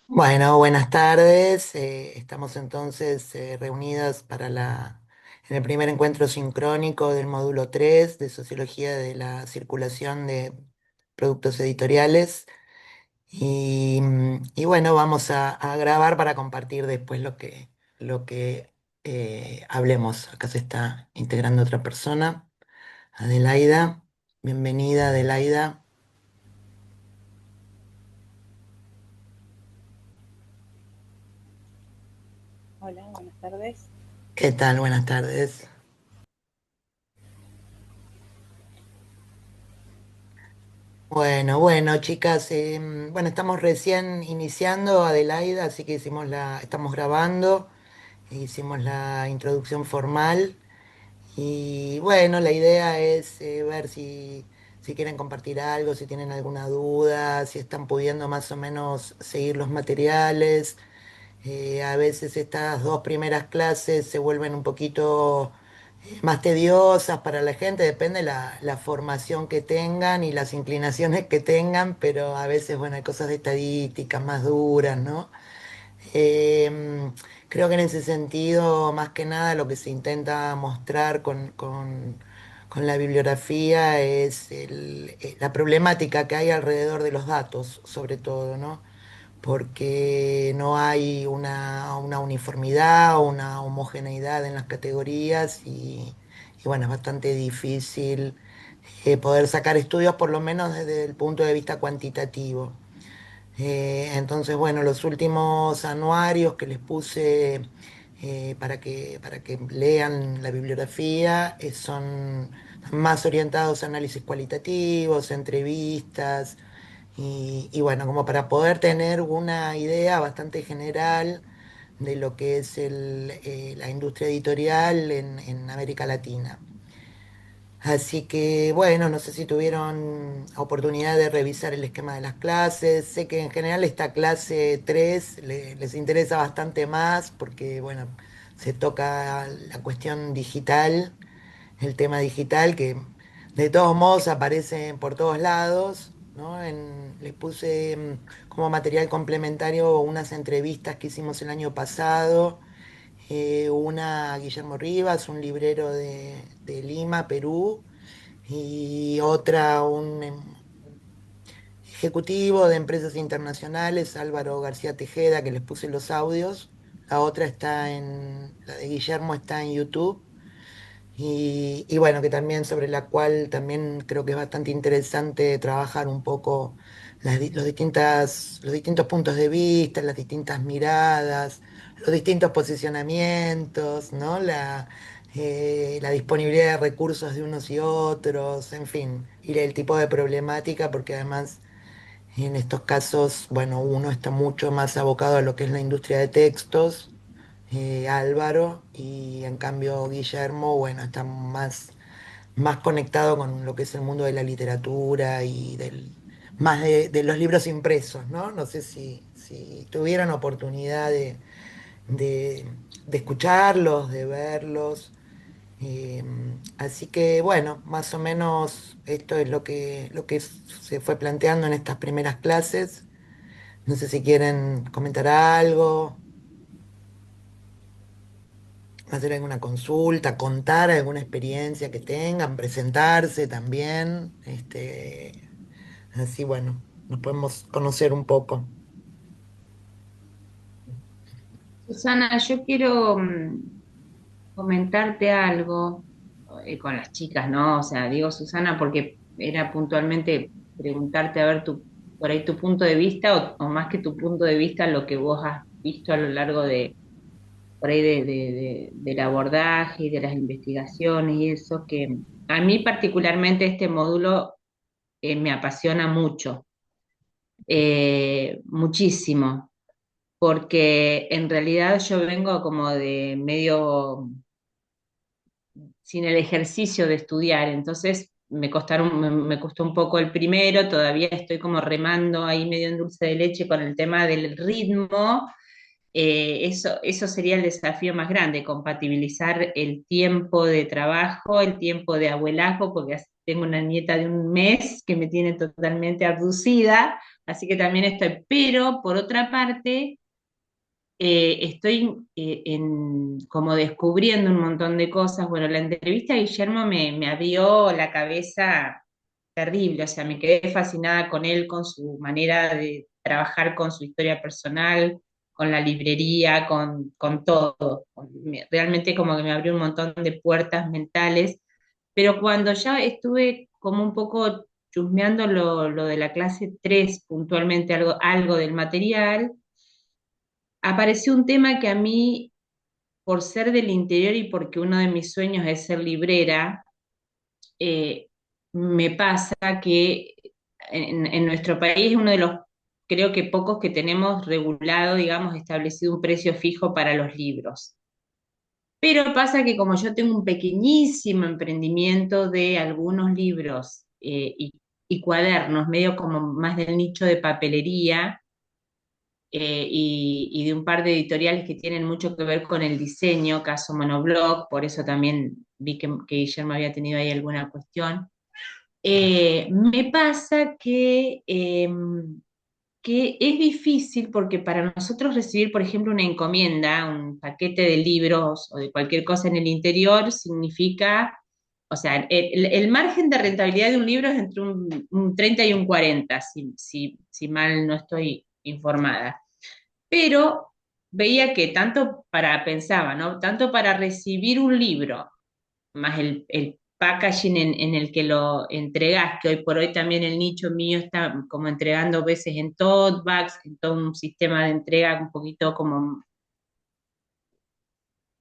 Bueno, buenas tardes. Estamos entonces reunidas en el primer encuentro sincrónico del módulo 3 de Sociología de la Circulación de Productos Editoriales. Y bueno, vamos a grabar para compartir después lo que hablemos. Acá se está integrando otra persona, Adelaida. Bienvenida, Adelaida. Hola, buenas tardes. ¿Qué tal? Buenas tardes. Bueno, chicas, bueno, estamos recién iniciando, Adelaida, así que estamos grabando, hicimos la introducción formal y bueno, la idea es ver si quieren compartir algo, si tienen alguna duda, si están pudiendo más o menos seguir los materiales. A veces estas dos primeras clases se vuelven un poquito más tediosas para la gente, depende la formación que tengan y las inclinaciones que tengan, pero a veces, bueno, hay cosas de estadísticas más duras, ¿no? Em, Creo que en ese sentido, más que nada, lo que se intenta mostrar con la bibliografía es la problemática que hay alrededor de los datos, sobre todo, ¿no? Porque no hay una uniformidad o una homogeneidad en las categorías y bueno, es bastante difícil poder sacar estudios por lo menos desde el punto de vista cuantitativo. Entonces, bueno, los últimos anuarios que les puse para que lean la bibliografía son más orientados a análisis cualitativos, entrevistas y bueno, como para poder tener una idea bastante general de lo que es la industria editorial en América Latina. Así que bueno, no sé si tuvieron oportunidad de revisar el esquema de las clases. Sé que en general esta clase 3 les interesa bastante más porque bueno, se toca la cuestión digital, el tema digital que de todos modos aparece por todos lados, ¿no? Les puse como material complementario unas entrevistas que hicimos el año pasado, una a Guillermo Rivas, un librero de Lima, Perú, y otra un ejecutivo de empresas internacionales, Álvaro García Tejeda, que les puse los audios. La de Guillermo está en YouTube. Y bueno, que también sobre la cual también creo que es bastante interesante trabajar un poco los distintos puntos de vista, las distintas miradas, los distintos posicionamientos, ¿no? La disponibilidad de recursos de unos y otros, en fin, y el tipo de problemática, porque además en estos casos, bueno, uno está mucho más abocado a lo que es la industria de textos, Álvaro, y en cambio Guillermo, bueno, está más conectado con lo que es el mundo de la literatura y más de los libros impresos, ¿no? No sé si tuvieron oportunidad de- de escucharlos, de verlos. Así que bueno, más o menos esto es lo que se fue planteando en estas primeras clases. No sé si quieren comentar algo, hacer alguna consulta, contar alguna experiencia que tengan, presentarse también. Así, bueno, nos podemos conocer un poco. Susana, yo quiero comentarte algo con las chicas, ¿no? O sea, digo Susana porque era puntualmente preguntarte a ver por ahí tu punto de vista o más que tu punto de vista, lo que vos has visto a lo largo por ahí del abordaje y de las investigaciones y eso, que a mí particularmente este módulo me apasiona mucho, muchísimo, porque en realidad yo vengo como de medio sin el ejercicio de estudiar, entonces me costó un poco el primero, todavía estoy como remando ahí medio en dulce de leche con el tema del ritmo. Eso sería el desafío más grande, compatibilizar el tiempo de trabajo, el tiempo de abuelazgo, porque tengo una nieta de un mes que me tiene totalmente abducida, Así que también estoy, pero por otra parte, estoy como descubriendo un montón de cosas. Bueno, la entrevista a Guillermo me abrió la cabeza terrible, o sea, me quedé fascinada con él, con su manera de trabajar, con su historia personal, con la librería, con todo. Realmente como que me abrió un montón de puertas mentales, pero cuando ya estuve como un poco chusmeando lo de la clase 3 puntualmente, algo del material, apareció un tema que a mí, por ser del interior y porque uno de mis sueños es ser librera, eh, me pasa que en nuestro país es uno de los, creo que pocos que tenemos regulado, digamos, establecido un precio fijo para los libros. Pero pasa que como yo tengo un pequeñísimo emprendimiento de algunos libros y cuadernos, medio como más del nicho de papelería, y de un par de editoriales que tienen mucho que ver con el diseño, caso Monoblog, por eso también vi que Guillermo había tenido ahí alguna cuestión. Me pasa que es difícil porque para nosotros recibir, por ejemplo, una encomienda, un paquete de libros o de cualquier cosa en el interior, significa, o sea, el margen de rentabilidad de un libro es entre un 30 y un 40, si mal no estoy informada. Pero veía que pensaba, ¿no? Tanto para recibir un libro más el packaging en el que lo entregas, que hoy por hoy también el nicho mío está como entregando veces en tote bags, en todo un sistema de entrega un poquito como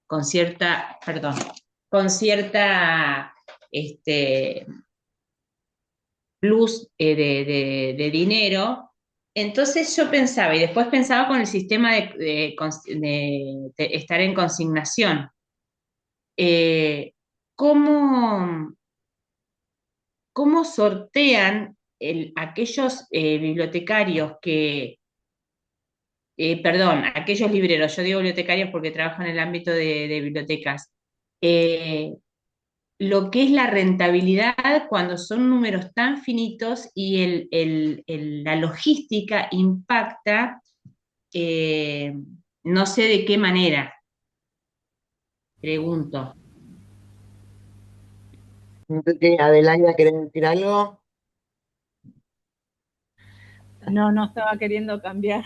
con cierta, perdón, con cierta este, plus de dinero. Entonces yo pensaba, y después pensaba con el sistema de estar en consignación. Eh, ¿cómo, cómo sortean aquellos bibliotecarios perdón, aquellos libreros, yo digo bibliotecarios porque trabajo en el ámbito de bibliotecas, eh, lo que es la rentabilidad cuando son números tan finitos y la logística impacta, eh, no sé de qué manera, pregunto. Adelaida, ¿querés decir algo? No, no estaba queriendo cambiar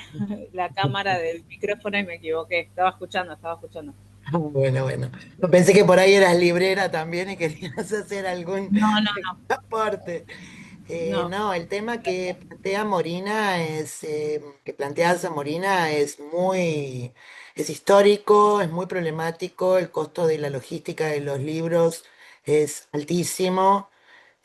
la cámara del micrófono y me equivoqué. Estaba escuchando, estaba escuchando. Bueno, bueno. Yo pensé que por ahí eras librera también y querías hacer algún No, no, aporte. no. No, el tema que plantea Zamorina es histórico, es muy problemático, el costo de la logística de los libros es altísimo,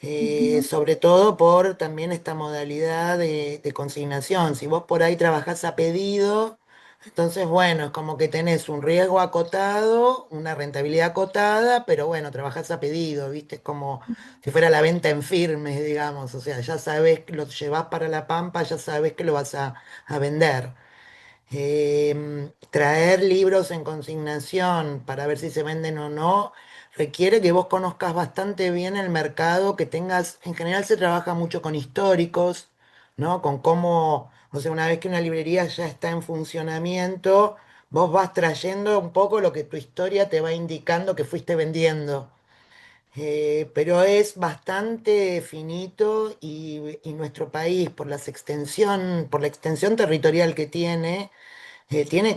Ujú. sobre todo por también esta modalidad de consignación. Si vos por ahí trabajás a pedido, entonces bueno, es como que tenés un riesgo acotado, una rentabilidad acotada, pero bueno, trabajás a pedido, ¿viste? Es como si fuera la venta en firmes, digamos, o sea, ya sabes que lo llevas para la pampa, ya sabes que lo vas a vender. Traer libros en consignación para ver si se venden o no requiere que vos conozcas bastante bien el mercado, que tengas, en general se trabaja mucho con históricos, ¿no? Con cómo, o sea, una vez que una librería ya está en funcionamiento, vos vas trayendo un poco lo que tu historia te va indicando que fuiste vendiendo. Pero es bastante finito y nuestro país, por la extensión territorial que tiene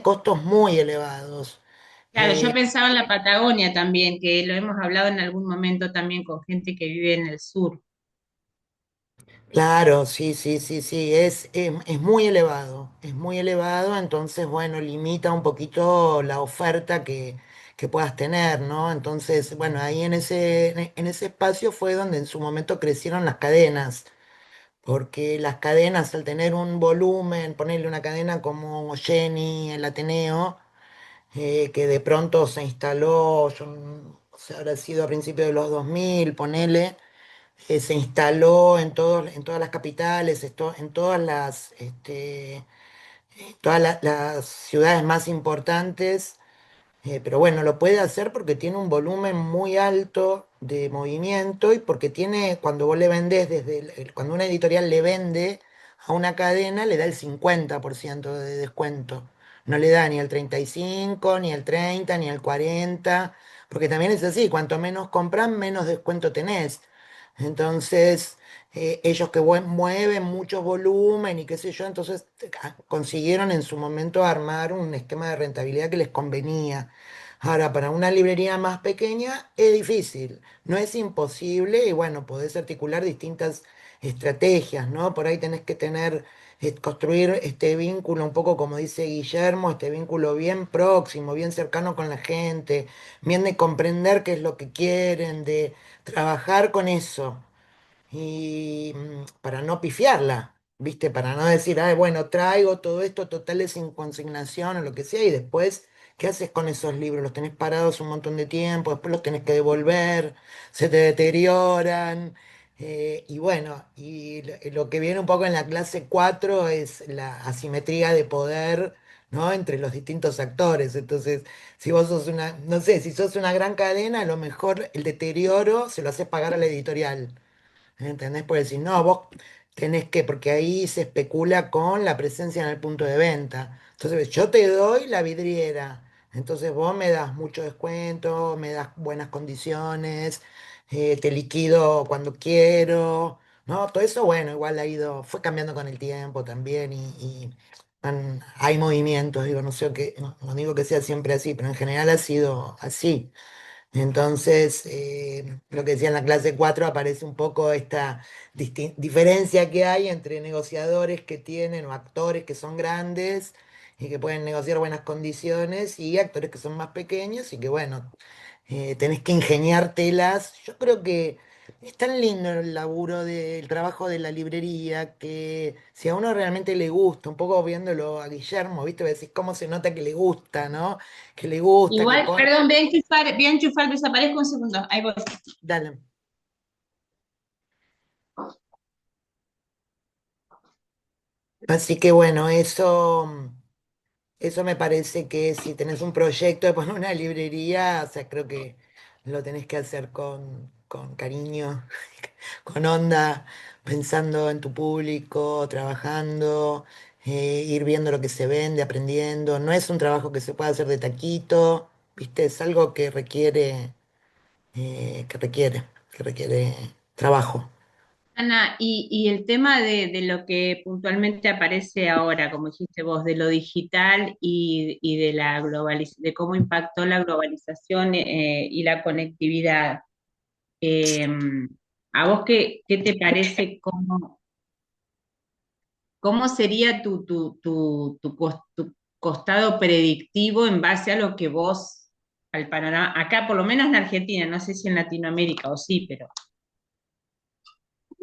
costos muy elevados. Claro, yo Eh, pensaba en la Patagonia también, que lo hemos hablado en algún momento también con gente que vive en el sur. claro, sí, sí, sí, sí, es muy elevado, entonces, bueno, limita un poquito la oferta que puedas tener, ¿no? Entonces, bueno, ahí en ese espacio fue donde en su momento crecieron las cadenas. Porque las cadenas, al tener un volumen, ponerle una cadena como Jenny, el Ateneo, que de pronto se instaló, yo o sea, habrá sido a principios de los 2000 ponele, se instaló en todas las capitales, en todas las ciudades más importantes, pero bueno, lo puede hacer porque tiene un volumen muy alto de movimiento y porque tiene, cuando vos le vendés, cuando una editorial le vende a una cadena le da el 50% de descuento. No le da ni el 35, ni el 30, ni el 40, porque también es así, cuanto menos compran, menos descuento tenés. Entonces, ellos que mueven mucho volumen y qué sé yo, entonces consiguieron en su momento armar un esquema de rentabilidad que les convenía. Ahora, para una librería más pequeña es difícil, no es imposible y bueno, podés articular distintas estrategias, ¿no? Por ahí tenés que tener, construir este vínculo un poco como dice Guillermo, este vínculo bien próximo, bien cercano con la gente, bien de comprender qué es lo que quieren, de trabajar con eso y para no pifiarla, ¿viste? Para no decir, ay, bueno, traigo todo esto, total es sin consignación o lo que sea, y después, ¿qué haces con esos libros? Los tenés parados un montón de tiempo, después los tenés que devolver, se te deterioran. Y bueno, y lo que viene un poco en la clase 4 es la asimetría de poder, ¿no? Entre los distintos actores. Entonces, si vos sos una, no sé, si sos una gran cadena, a lo mejor el deterioro se lo haces pagar a la editorial. ¿Entendés? Por decir, no, vos tenés que, porque ahí se especula con la presencia en el punto de venta. Entonces, yo te doy la vidriera, entonces vos me das mucho descuento, me das buenas condiciones, te liquido cuando quiero, ¿no? Todo eso, bueno, igual ha ido, fue cambiando con el tiempo también y hay movimientos, digo, no sé qué, no digo que sea siempre así, pero en general ha sido así. Entonces, lo que decía en la clase 4 aparece un poco esta diferencia que hay entre negociadores que tienen o actores que son grandes y que pueden negociar buenas condiciones y actores que son más pequeños y que, bueno, tenés que ingeniártelas. Yo creo que es tan lindo el laburo del trabajo de la librería que si a uno realmente le gusta, un poco viéndolo a Guillermo, ¿viste? Decís cómo se nota que le gusta, ¿no? Que le gusta, que Igual, pone... perdón, voy a enchufar, desaparezco un segundo. Ahí voy. Dale. Así que bueno, eso me parece que si tenés un proyecto de poner una librería, o sea, creo que lo tenés que hacer con cariño, con onda, pensando en tu público, trabajando, ir viendo lo que se vende, aprendiendo. No es un trabajo que se pueda hacer de taquito, ¿viste? Es algo que requiere trabajo. Ana, y el tema de lo que puntualmente aparece ahora, como dijiste vos, de lo digital y de la de cómo impactó la globalización y la conectividad, eh, ¿a vos qué te parece? ¿Cómo sería tu costado predictivo en base a lo que vos, al panorama, acá por lo menos en Argentina, no sé si en Latinoamérica o sí, pero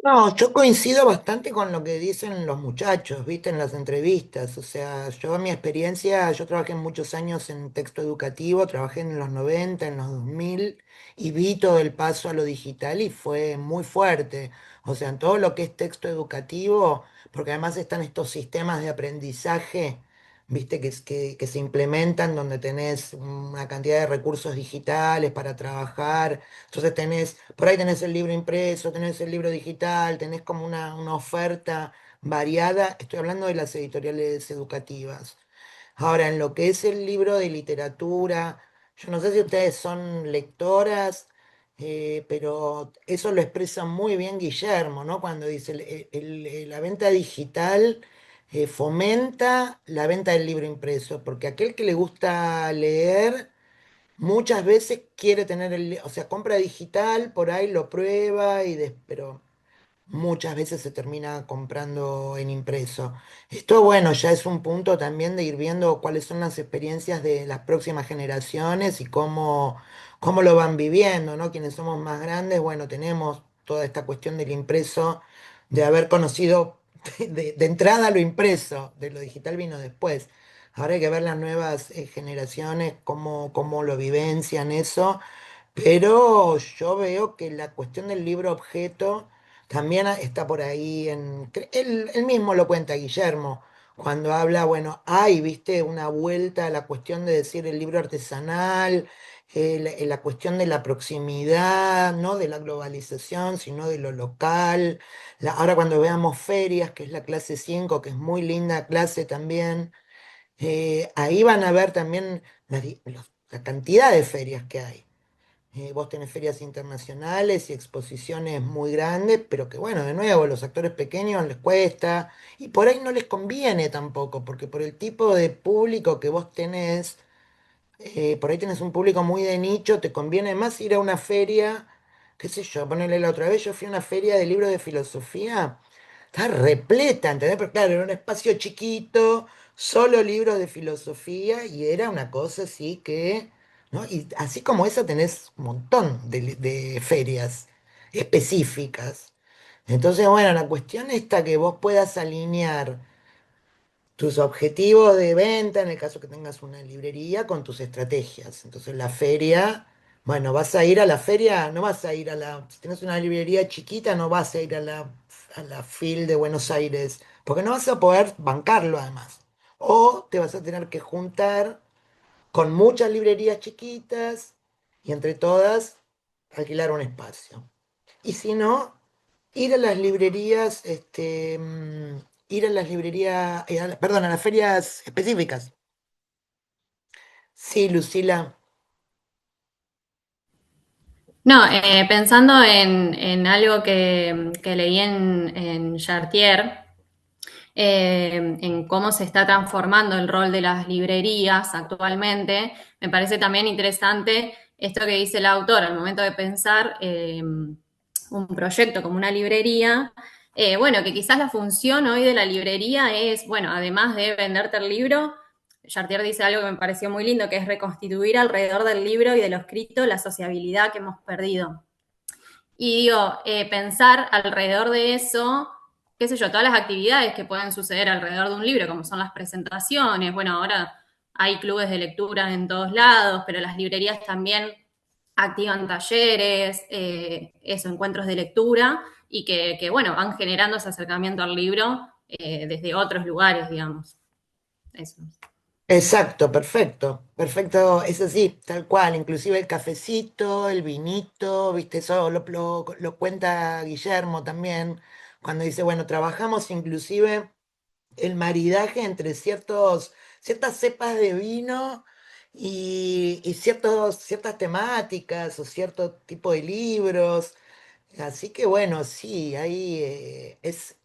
No, yo coincido bastante con lo que dicen los muchachos, viste, en las entrevistas. O sea, yo en mi experiencia, yo trabajé muchos años en texto educativo, trabajé en los 90, en los 2000 y vi todo el paso a lo digital y fue muy fuerte. O sea, en todo lo que es texto educativo, porque además están estos sistemas de aprendizaje, viste, que se implementan donde tenés una cantidad de recursos digitales para trabajar. Entonces tenés, por ahí tenés el libro impreso, tenés el libro digital, tenés como una oferta variada. Estoy hablando de las editoriales educativas. Ahora, en lo que es el libro de literatura, yo no sé si ustedes son lectoras, pero eso lo expresa muy bien Guillermo, ¿no? Cuando dice la venta digital fomenta la venta del libro impreso, porque aquel que le gusta leer muchas veces quiere tener o sea, compra digital, por ahí lo prueba pero muchas veces se termina comprando en impreso. Esto, bueno, ya es un punto también de ir viendo cuáles son las experiencias de las próximas generaciones y cómo lo van viviendo, ¿no? Quienes somos más grandes, bueno, tenemos toda esta cuestión del impreso, de haber conocido de entrada lo impreso, de lo digital vino después. Ahora hay que ver las nuevas generaciones, cómo lo vivencian eso, pero yo veo que la cuestión del libro objeto también está por ahí él mismo lo cuenta Guillermo, cuando habla, bueno, hay, viste, una vuelta a la cuestión de decir el libro artesanal, la cuestión de la proximidad, no de la globalización, sino de lo local. Ahora cuando veamos ferias, que es la clase 5 que es muy linda clase también, ahí van a ver también la cantidad de ferias que hay. Vos tenés ferias internacionales y exposiciones muy grandes, pero que bueno, de nuevo, los actores pequeños les cuesta y por ahí no les conviene tampoco, porque por el tipo de público que vos tenés, por ahí tenés un público muy de nicho, te conviene más ir a una feria, qué sé yo, ponerle la otra vez, yo fui a una feria de libros de filosofía, está repleta, ¿entendés? Pero claro, era un espacio chiquito, solo libros de filosofía, y era una cosa así que, ¿no? Y así como esa tenés un montón de ferias específicas. Entonces, bueno, la cuestión está que vos puedas alinear tus objetivos de venta, en el caso que tengas una librería, con tus estrategias. Entonces la feria, bueno, vas a ir a la feria, no vas a ir a la, si tienes una librería chiquita, no vas a ir a la FIL de Buenos Aires, porque no vas a poder bancarlo además. O te vas a tener que juntar con muchas librerías chiquitas y entre todas alquilar un espacio. Y si no, ir a las librerías, ir a las librerías, perdón, a las ferias específicas. Sí, Lucila. No, pensando en algo que leí en Chartier, en cómo se está transformando el rol de las librerías actualmente, me parece también interesante esto que dice el autor al momento de pensar un proyecto como una librería. Bueno, que quizás la función hoy de la librería es, bueno, además de venderte el libro, Chartier dice algo que me pareció muy lindo, que es reconstituir alrededor del libro y de lo escrito la sociabilidad que hemos perdido. Y digo, pensar alrededor de eso, qué sé yo, todas las actividades que pueden suceder alrededor de un libro, como son las presentaciones, bueno, ahora hay clubes de lectura en todos lados, pero las librerías también activan talleres, eso, encuentros de lectura, y que, bueno, van generando ese acercamiento al libro desde otros lugares, digamos. Eso. Exacto, perfecto, perfecto, es así, tal cual, inclusive el cafecito, el vinito, viste, eso lo cuenta Guillermo también, cuando dice, bueno, trabajamos inclusive el maridaje entre ciertas cepas de vino y ciertas temáticas o cierto tipo de libros. Así que bueno, sí, ahí es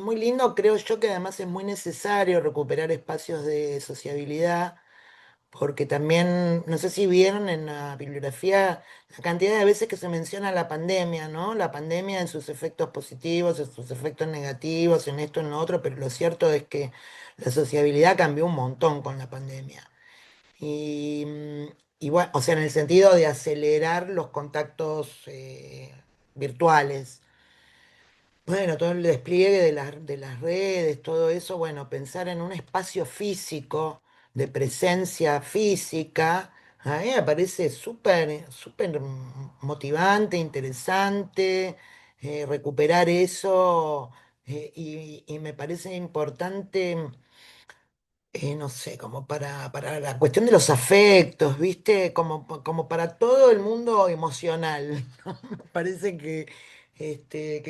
muy lindo, creo yo que además es muy necesario recuperar espacios de sociabilidad, porque también, no sé si vieron en la bibliografía la cantidad de veces que se menciona la pandemia, ¿no? La pandemia en sus efectos positivos, en sus efectos negativos, en esto, en lo otro, pero lo cierto es que la sociabilidad cambió un montón con la pandemia. Y, y bueno, o sea, en el sentido de acelerar los contactos virtuales. Bueno, todo el despliegue de las redes, todo eso, bueno, pensar en un espacio físico, de presencia física, a mí me parece súper motivante, interesante, recuperar eso, y me parece importante, no sé, como para la cuestión de los afectos, ¿viste? Como para todo el mundo emocional. Me parece que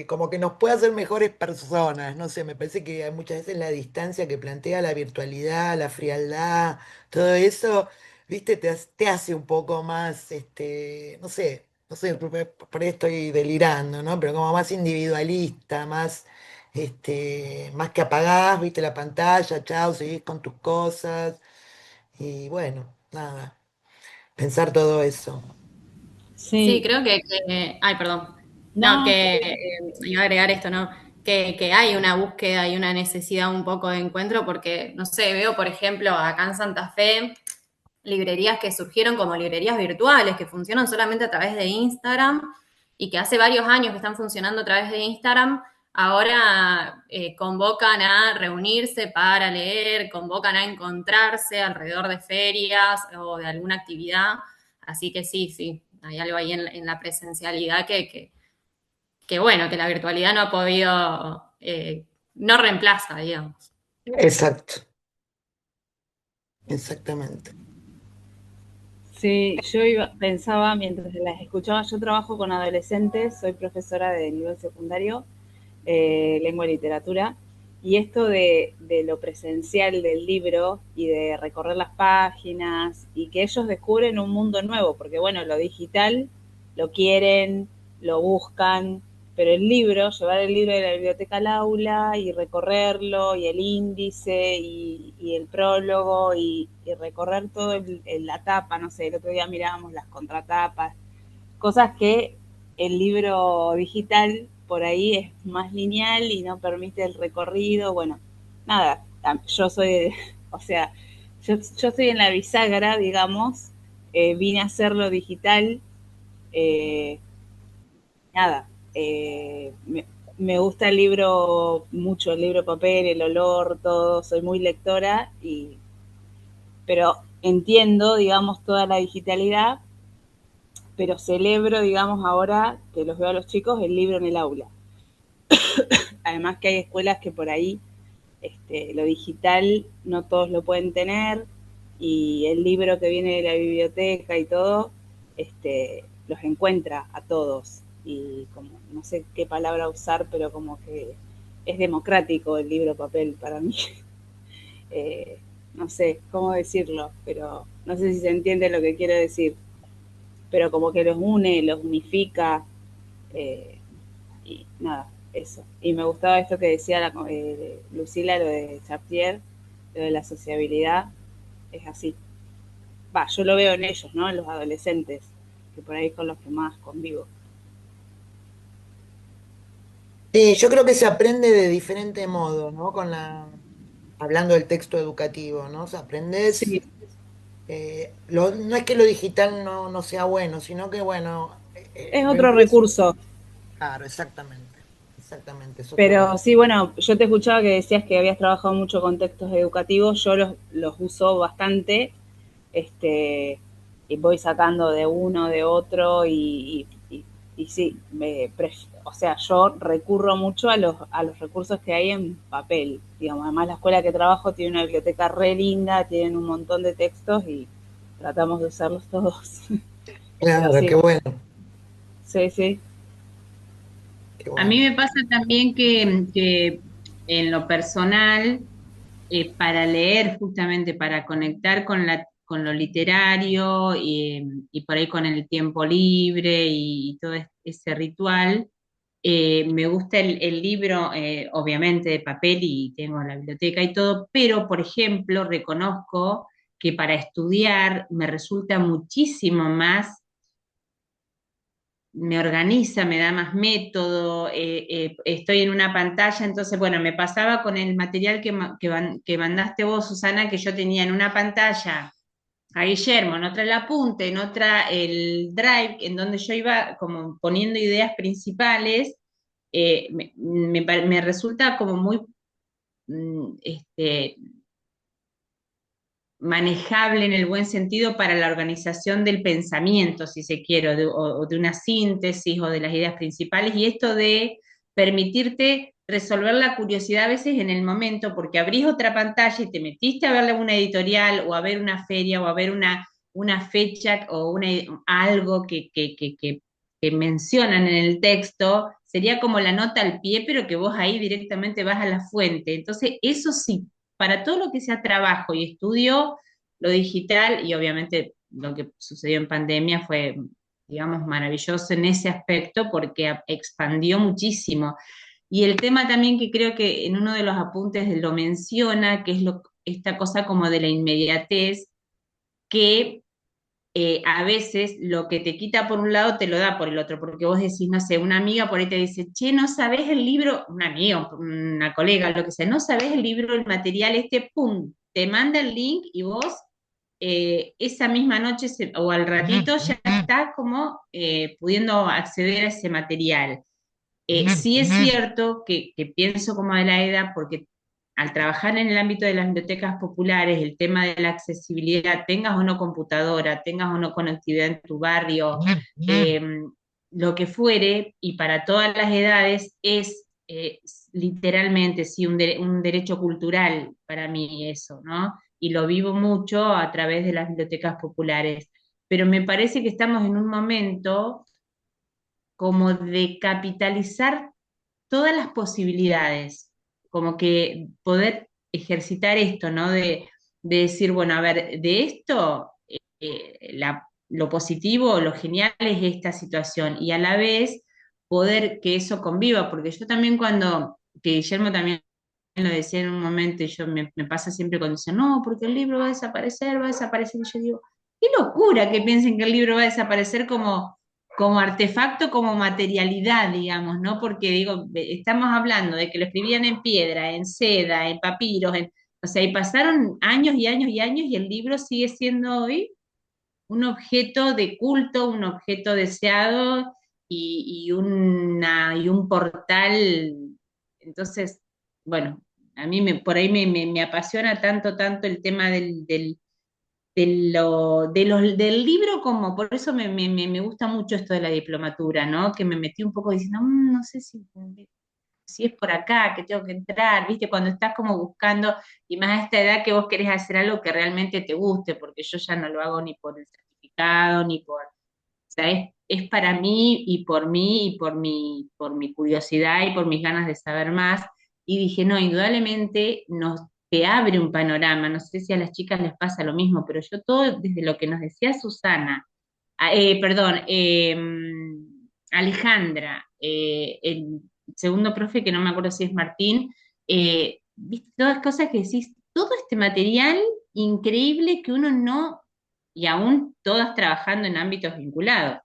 como que nos puede hacer mejores personas, no sé, me parece que hay muchas veces la distancia que plantea la virtualidad, la frialdad, todo eso, ¿viste? Te hace un poco más, no sé, por ahí estoy delirando, ¿no? Pero como más individualista, más que apagás, viste la pantalla, chao, seguís con tus cosas. Y bueno, nada, pensar todo eso. Sí, Sí, creo ay, perdón. No, no, que iba a agregar esto, ¿no? Que hay una búsqueda y una necesidad un poco de encuentro, porque, no sé, veo, por ejemplo, acá en Santa Fe, librerías que surgieron como librerías virtuales, que funcionan solamente a través de Instagram y que hace varios años que están funcionando a través de Instagram, ahora convocan a reunirse para leer, convocan a encontrarse alrededor de ferias o de alguna actividad. Así que sí, sí, hay algo ahí en la presencialidad que, bueno, que la virtualidad no ha podido, no reemplaza, digamos. Exacto, exactamente. Sí, pensaba mientras las escuchaba, yo trabajo con adolescentes, soy profesora de nivel secundario, lengua y literatura, y esto de lo presencial del libro y de recorrer las páginas y que ellos descubren un mundo nuevo, porque bueno, lo digital lo quieren, lo buscan, pero el libro, llevar el libro de la biblioteca al aula y recorrerlo, y el índice, y el prólogo, y recorrer todo la tapa, no sé, el otro día mirábamos las contratapas, cosas que el libro digital por ahí es más lineal y no permite el recorrido. Bueno, nada, yo soy, o sea, yo estoy en la bisagra, digamos, vine a hacerlo digital, eh, nada, me gusta el libro mucho, el libro papel, el olor, todo, soy muy lectora, pero entiendo, digamos, toda la digitalidad, pero celebro, digamos, ahora que los veo a los chicos, el libro en el aula. Además que hay escuelas que por ahí lo digital no todos lo pueden tener, y el libro que viene de la biblioteca y todo, los encuentra a todos. Y como, no sé qué palabra usar, pero como que es democrático el libro papel para mí. Eh, no sé cómo decirlo, pero no sé si se entiende lo que quiero decir. Pero como que los une, los unifica, eh, y nada, eso. Y me gustaba esto que decía Lucila, lo de Chartier, lo de la sociabilidad, es así. Va, yo lo veo en ellos, ¿no? En los adolescentes, que por ahí con los que más convivo. Sí, yo creo que se aprende de diferente modo, ¿no? Hablando del texto educativo, ¿no? O sea, aprendes, Sí, no es que lo digital no sea bueno, sino que, bueno, es lo otro inglés, recurso. claro, exactamente, es otro Pero recurso. sí, bueno, yo te escuchaba que decías que habías trabajado mucho con textos educativos, yo los uso bastante, este, y voy sacando de uno, de otro, y sí, o sea, yo recurro mucho a los recursos que hay en papel, digamos. Además, la escuela que trabajo tiene una biblioteca re linda, tienen un montón de textos y tratamos de usarlos todos. Pero Claro, sí, qué bueno, sí, sí, qué A mí bueno. me pasa también que en lo personal, para leer justamente, para conectar con lo literario y por ahí con el tiempo libre y todo ese ritual, me gusta el libro, obviamente de papel y tengo la biblioteca y todo, pero por ejemplo reconozco que para estudiar me resulta muchísimo más, me organiza, me da más método, estoy en una pantalla, entonces, bueno, me pasaba con el material que mandaste vos, Susana, que yo tenía en una pantalla a Guillermo, en otra el apunte, en otra el drive, en donde yo iba como poniendo ideas principales, me resulta como muy manejable en el buen sentido para la organización del pensamiento, si se quiere, o de una síntesis o de las ideas principales, y esto de permitirte resolver la curiosidad a veces en el momento, porque abrís otra pantalla y te metiste a ver una editorial o a ver una feria o a ver una fecha o algo que mencionan en el texto, sería como la nota al pie, pero que vos ahí directamente vas a la fuente. Entonces, eso sí, para todo lo que sea trabajo y estudio, lo digital y obviamente lo que sucedió en pandemia fue, digamos, maravilloso en ese aspecto porque expandió muchísimo. Y el tema también que creo que en uno de los apuntes lo menciona, que es esta cosa como de la inmediatez, que a veces lo que te quita por un lado te lo da por el otro, porque vos decís, no sé, una amiga por ahí te dice, che, no sabés el libro, un amigo, una colega, lo que sea, no sabés el libro, el material este, pum, te manda el link y vos esa misma noche o al ratito ya estás como pudiendo acceder a ese material. Sí es cierto que pienso como Adelaida, porque al trabajar en el ámbito de las bibliotecas populares, el tema de la accesibilidad, tengas o no computadora, tengas o no conectividad en tu barrio, eh, lo que fuere, y para todas las edades, es literalmente sí, un derecho cultural para mí eso, ¿no? Y lo vivo mucho a través de las bibliotecas populares. pero me parece que estamos en un momento como de capitalizar todas las posibilidades, como que poder ejercitar esto, ¿no? De decir, bueno, a ver, de esto, lo positivo, lo genial es esta situación, y a la vez poder que eso conviva, porque yo también que Guillermo también lo decía en un momento, y me pasa siempre cuando dicen, no, porque el libro va a desaparecer, y yo digo, qué locura que piensen que el libro va a desaparecer como artefacto, como materialidad, digamos, ¿no? Porque digo, estamos hablando de que lo escribían en piedra, en seda, en papiros, o sea, y pasaron años y años y años y el libro sigue siendo hoy un objeto de culto, un objeto deseado y un portal. Entonces, bueno, a mí por ahí me apasiona tanto el tema del libro, como por eso me gusta mucho esto de la diplomatura, ¿no? Que me metí un poco diciendo, no sé si es por acá que tengo que entrar, ¿viste? Cuando estás como buscando, y más a esta edad que vos querés hacer algo que realmente te guste, porque yo ya no lo hago ni por el certificado, ni por, o sea, es para mí y por mi curiosidad y por mis ganas de saber más. Y dije, no, indudablemente nos te abre un panorama, no sé si a las chicas les pasa lo mismo, pero yo todo desde lo que nos decía Susana, perdón, Alejandra, el segundo profe, que no me acuerdo si es Martín, viste, todas cosas que decís, todo este material increíble que uno no, y aún todas trabajando en ámbitos vinculados.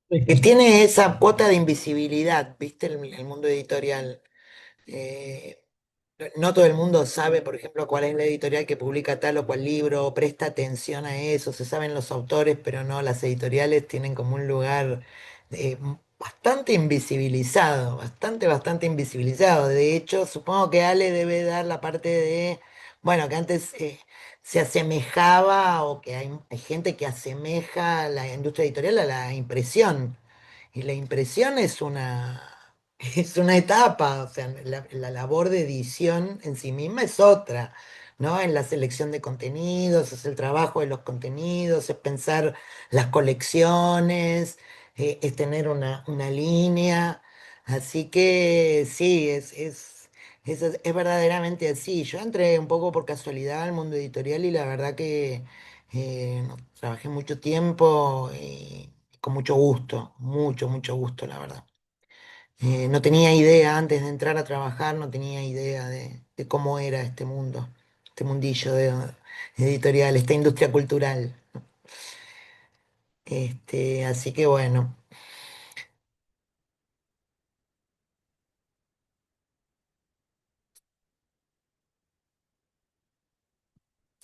Que tiene esa cuota de invisibilidad, ¿viste? El mundo editorial. Eh, no todo el mundo sabe, por ejemplo, cuál es la editorial que publica tal o cual libro, o presta atención a eso, se saben los autores, pero no, las editoriales tienen como un lugar bastante invisibilizado, bastante invisibilizado. De hecho, supongo que Ale debe dar la parte de, bueno, que antes se asemejaba o que hay gente que asemeja la industria editorial a la impresión. Y la impresión es es una etapa, o sea, la labor de edición en sí misma es otra, ¿no? En la selección de contenidos, es el trabajo de los contenidos, es pensar las colecciones, es tener una línea. Así que sí, es verdaderamente así. Yo entré un poco por casualidad al mundo editorial y la verdad que no, trabajé mucho tiempo y con mucho gusto, mucho gusto, la verdad. No tenía idea antes de entrar a trabajar, no tenía idea de cómo era este mundo, este mundillo de editorial, esta industria cultural. Así que bueno.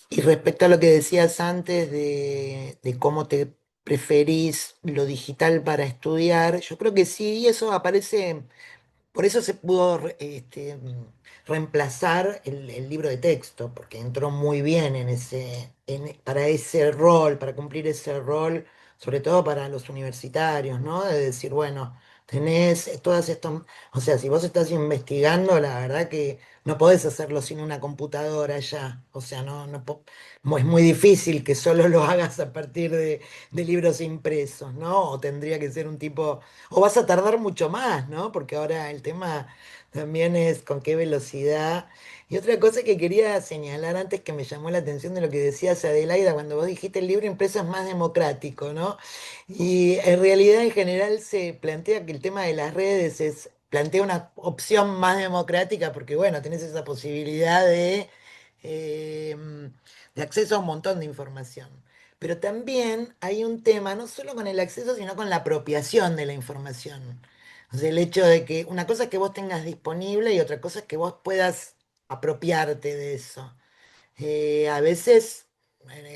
Y respecto a lo que decías antes de cómo te preferís lo digital para estudiar, yo creo que sí, y eso aparece. Por eso se pudo reemplazar el libro de texto, porque entró muy bien para ese rol, para cumplir ese rol, sobre todo para los universitarios, ¿no? De decir, bueno, tenés todas estas, o sea, si vos estás investigando, la verdad que no podés hacerlo sin una computadora ya, o sea, es muy difícil que solo lo hagas a partir de libros impresos, ¿no? O tendría que ser un tipo o vas a tardar mucho más, ¿no? Porque ahora el tema también es con qué velocidad. Y otra cosa que quería señalar antes que me llamó la atención de lo que decías, Adelaida, cuando vos dijiste el libro impreso es más democrático, ¿no? Y en realidad en general se plantea que el tema de las redes plantea una opción más democrática porque, bueno, tenés esa posibilidad eh, de acceso a un montón de información. Pero también hay un tema, no solo con el acceso, sino con la apropiación de la información. O sea, el hecho de que una cosa es que vos tengas disponible y otra cosa es que vos puedas apropiarte de eso. A veces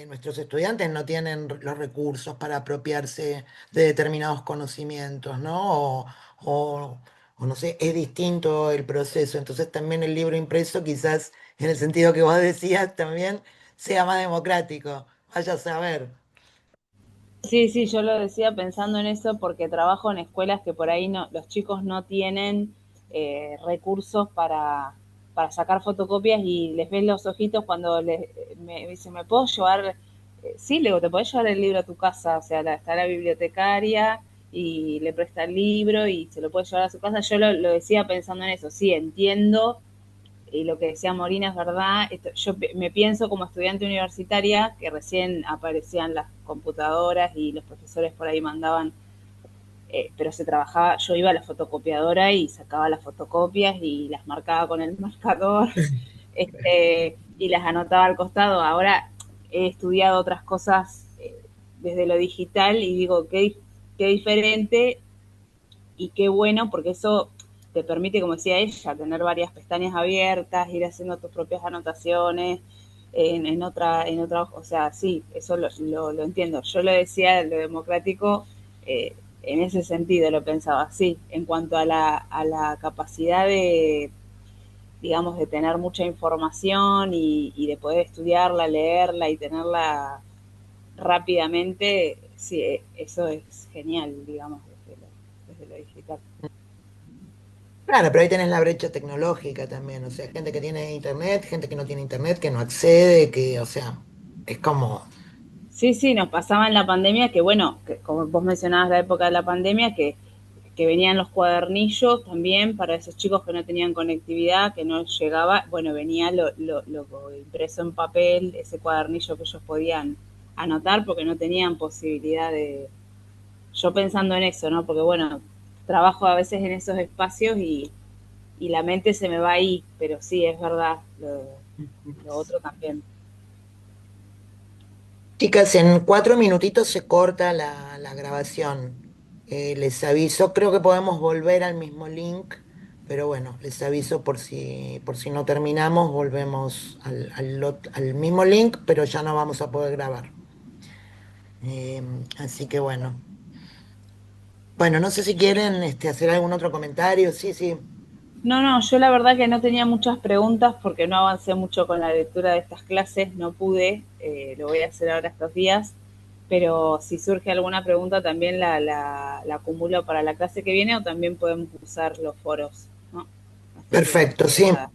nuestros estudiantes no tienen los recursos para apropiarse de determinados conocimientos, ¿no? O- o no sé, es distinto el proceso. Entonces también el libro impreso, quizás en el sentido que vos decías, también sea más democrático. Vaya a saber. Sí, sí, yo lo decía pensando en eso porque trabajo en escuelas que por ahí no, los chicos no tienen recursos para sacar fotocopias y les ven los ojitos cuando me dicen, ¿me puedo llevar sí, le digo, te podés llevar el libro a tu casa, o sea, está la bibliotecaria y le presta el libro y se lo puede llevar a su casa. Yo lo decía pensando en eso, sí, entiendo, y lo que decía Morina es verdad. Yo me pienso como estudiante universitaria que recién aparecían las computadoras y los profesores por ahí mandaban, pero se trabajaba, yo iba a la fotocopiadora y sacaba las fotocopias y las marcaba con el marcador, y las anotaba al costado. Ahora he estudiado otras cosas desde lo digital y digo, qué diferente y qué bueno, porque eso te permite, como decía ella, tener varias pestañas abiertas, ir haciendo tus propias anotaciones en otra, o sea, sí, eso lo entiendo. Yo lo decía, lo democrático, en ese sentido lo pensaba, sí, en cuanto a la capacidad de, digamos, de tener mucha información y de poder estudiarla, leerla y tenerla rápidamente, sí, eso es genial, digamos, desde lo digital. Claro, pero ahí tenés la brecha tecnológica también, o sea, gente que tiene internet, gente que no tiene internet, que no accede, que, o sea, es como, Sí, sí, nos pasaba en la pandemia que, bueno, que como vos mencionabas la época de la pandemia, que venían los cuadernillos también para esos chicos que no tenían conectividad, que no llegaba, bueno, venía lo impreso en papel, ese cuadernillo que ellos podían anotar porque no tenían posibilidad de, yo pensando en eso, ¿no? Porque, bueno, trabajo a veces en esos espacios y la mente se me va ahí, pero sí, es verdad, lo otro también. chicas, en 4 minutitos se corta la grabación. Les aviso, creo que podemos volver al mismo link, pero bueno, les aviso por si no terminamos, volvemos al mismo link, pero ya no vamos a poder grabar. Así que bueno. Bueno, no sé si quieren hacer algún otro comentario. Sí, sí. No, no, yo la verdad que no tenía muchas preguntas porque no avancé mucho con la lectura de estas clases, no pude, lo voy a hacer ahora estos días, pero si surge alguna pregunta también la acumulo para la clase que viene o también podemos usar los foros, ¿no? Así que Perfecto, sí. nada.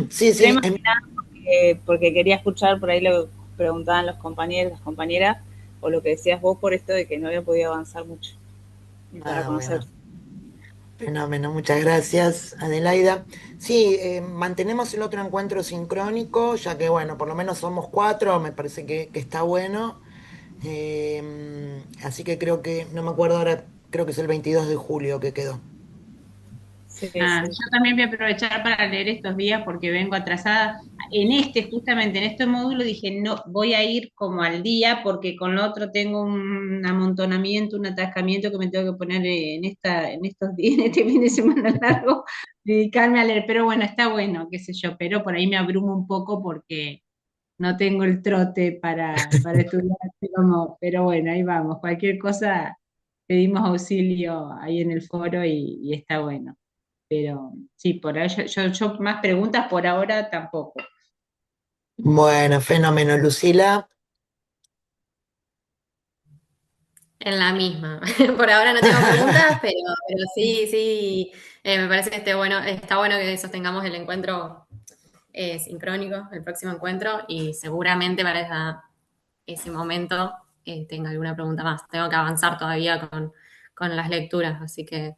Sí, Era sí. más que nada porque quería escuchar por ahí lo que preguntaban los compañeros, las compañeras, o lo que decías vos por esto de que no había podido avanzar mucho, y para Ah, conocer. bueno. Fenómeno, muchas gracias, Adelaida. Sí, mantenemos el otro encuentro sincrónico, ya que, bueno, por lo menos somos 4, me parece que está bueno. Así que creo que, no me acuerdo ahora, creo que es el 22 de julio que quedó. Sí, Ah, sí. yo también voy a aprovechar para leer estos días porque vengo atrasada. Justamente en este módulo dije, no, voy a ir como al día porque con lo otro tengo un amontonamiento, un atascamiento que me tengo que poner en estos días, en este fin de semana largo, dedicarme a leer. Pero bueno, está bueno, qué sé yo, pero por ahí me abrumo un poco porque no tengo el trote para estudiar así como, pero bueno, ahí vamos. Cualquier cosa pedimos auxilio ahí en el foro y está bueno. Pero sí, por ahí yo más preguntas por ahora tampoco. Bueno, fenómeno, Lucila. En la misma. Por ahora no tengo preguntas, pero sí, sí, me parece que está bueno que sostengamos el encuentro sincrónico, el próximo encuentro, y seguramente para ese momento tenga alguna pregunta más. Tengo que avanzar todavía con las lecturas, así que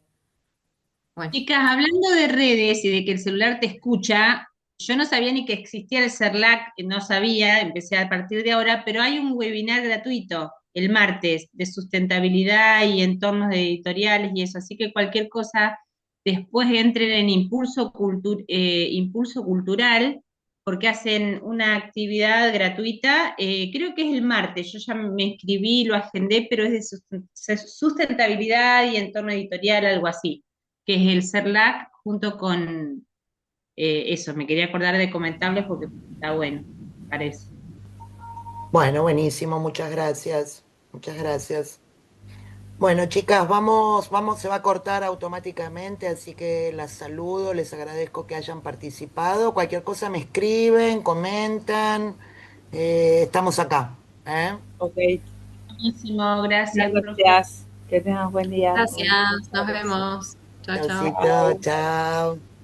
bueno. Chicas, hablando de redes y de que el celular te escucha, yo no sabía ni que existía el CERLAC, no sabía, empecé a partir de ahora, pero hay un webinar gratuito el martes de sustentabilidad y entornos de editoriales y eso, así que cualquier cosa, después entren en Impulso Cultural, porque hacen una actividad gratuita, creo que es el martes, yo ya me inscribí, lo agendé, pero es de sustentabilidad y entorno editorial, algo así que es el CERLAC, junto con eso, me quería acordar de comentarles porque está bueno, parece. Bueno, buenísimo, muchas gracias. Muchas gracias. Bueno, chicas, vamos, se va a cortar automáticamente, así que las saludo, les agradezco que hayan participado. Cualquier cosa me escriben, comentan, estamos acá, ¿eh? Ok, Buenísimo, gracias, profe. gracias. Que tengas buen día. Gracias, Buenas nos tardes. vemos. Chao, chao. Chaucito, Chao. chao.